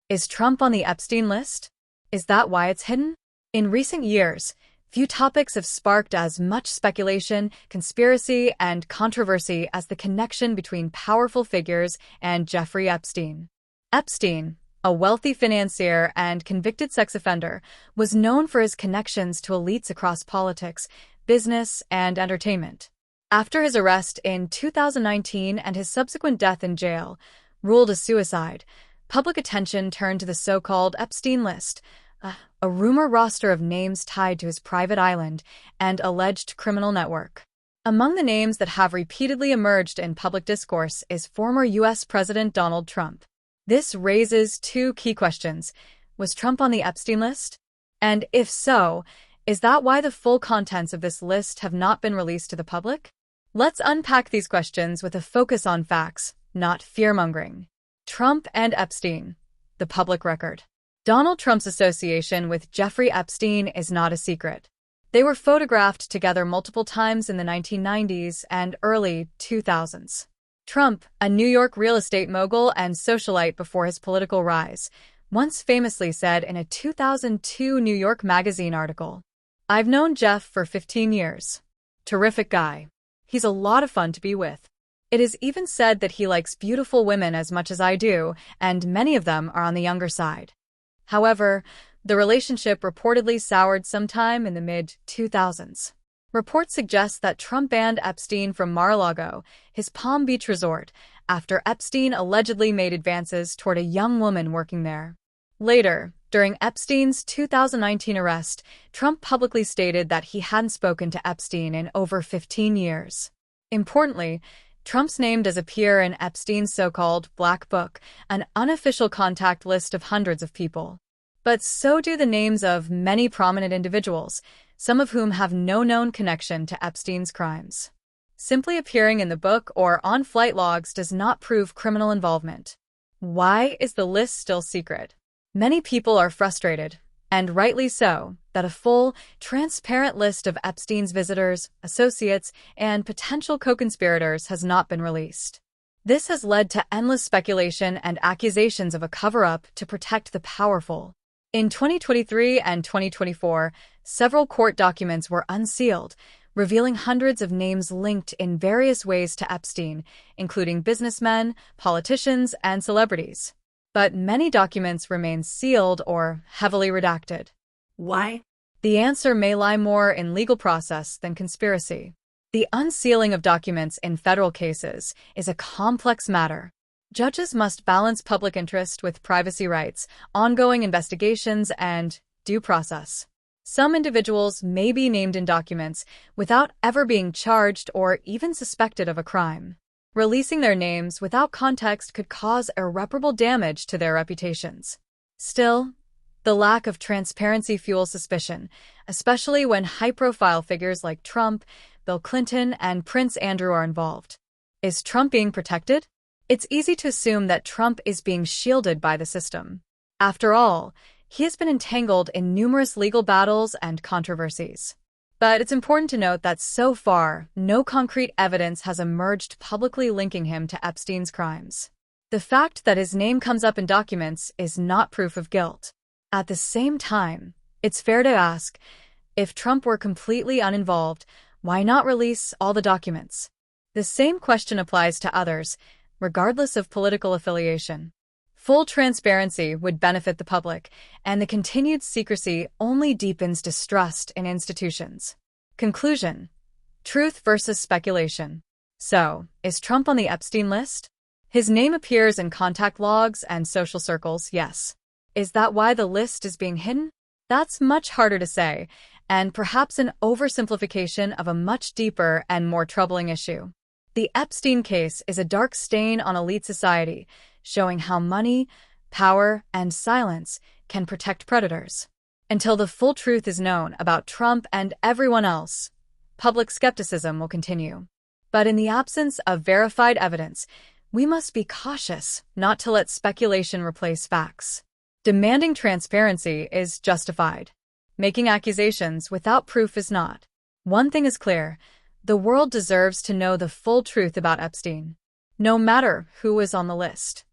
Is Trump on the Epstein list? Is that why it's hidden? In recent years, few topics have sparked as much speculation, conspiracy, and controversy as the connection between powerful figures and Jeffrey Epstein. Epstein, a wealthy financier and convicted sex offender, was known for his connections to elites across politics, business, and entertainment. After his arrest in 2019 and his subsequent death in jail, ruled a suicide, public attention turned to the so-called Epstein List, a rumor roster of names tied to his private island and alleged criminal network. Among the names that have repeatedly emerged in public discourse is former U.S. President Donald Trump. This raises two key questions. Was Trump on the Epstein list? And if so, is that why the full contents of this list have not been released to the public? Let's unpack these questions with a focus on facts, not fear-mongering. Trump and Epstein, the public record. Donald Trump's association with Jeffrey Epstein is not a secret. They were photographed together multiple times in the 1990s and early 2000s. Trump, a New York real estate mogul and socialite before his political rise, once famously said in a 2002 New York Magazine article, "I've known Jeff for 15 years. Terrific guy. He's a lot of fun to be with. It is even said that he likes beautiful women as much as I do, and many of them are on the younger side." However, the relationship reportedly soured sometime in the mid-2000s. Reports suggest that Trump banned Epstein from Mar-a-Lago, his Palm Beach resort, after Epstein allegedly made advances toward a young woman working there. Later, during Epstein's 2019 arrest, Trump publicly stated that he hadn't spoken to Epstein in over 15 years. Importantly, Trump's name does appear in Epstein's so-called Black Book, an unofficial contact list of hundreds of people. But so do the names of many prominent individuals, some of whom have no known connection to Epstein's crimes. Simply appearing in the book or on flight logs does not prove criminal involvement. Why is the list still secret? Many people are frustrated, and rightly so, that a full, transparent list of Epstein's visitors, associates, and potential co-conspirators has not been released. This has led to endless speculation and accusations of a cover-up to protect the powerful. In 2023 and 2024, several court documents were unsealed, revealing hundreds of names linked in various ways to Epstein, including businessmen, politicians, and celebrities. But many documents remain sealed or heavily redacted. Why? The answer may lie more in legal process than conspiracy. The unsealing of documents in federal cases is a complex matter. Judges must balance public interest with privacy rights, ongoing investigations, and due process. Some individuals may be named in documents without ever being charged or even suspected of a crime. Releasing their names without context could cause irreparable damage to their reputations. Still, the lack of transparency fuels suspicion, especially when high-profile figures like Trump, Bill Clinton, and Prince Andrew are involved. Is Trump being protected? It's easy to assume that Trump is being shielded by the system. After all, he has been entangled in numerous legal battles and controversies. But it's important to note that so far, no concrete evidence has emerged publicly linking him to Epstein's crimes. The fact that his name comes up in documents is not proof of guilt. At the same time, it's fair to ask, if Trump were completely uninvolved, why not release all the documents? The same question applies to others, regardless of political affiliation. Full transparency would benefit the public, and the continued secrecy only deepens distrust in institutions. Conclusion: truth versus speculation. So, is Trump on the Epstein list? His name appears in contact logs and social circles, yes. Is that why the list is being hidden? That's much harder to say, and perhaps an oversimplification of a much deeper and more troubling issue. The Epstein case is a dark stain on elite society, showing how money, power, and silence can protect predators. Until the full truth is known about Trump and everyone else, public skepticism will continue. But in the absence of verified evidence, we must be cautious not to let speculation replace facts. Demanding transparency is justified. Making accusations without proof is not. One thing is clear: the world deserves to know the full truth about Epstein, no matter who is on the list.